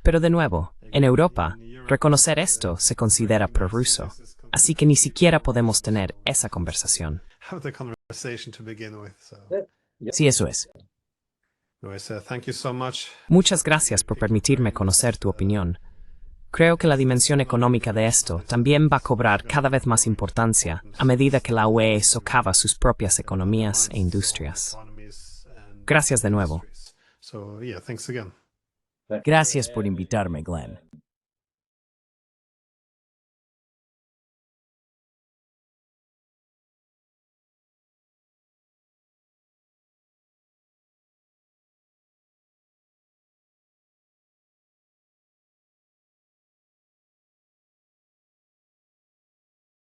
Pero de nuevo, en Europa, reconocer esto se considera prorruso, así que ni siquiera podemos tener esa conversación.
Sí, eso es.
Muchas gracias por permitirme conocer tu opinión. Creo que la dimensión económica de esto también va a cobrar cada vez más importancia a medida que la UE socava sus propias economías e industrias. Gracias de nuevo.
Gracias por invitarme, Glenn.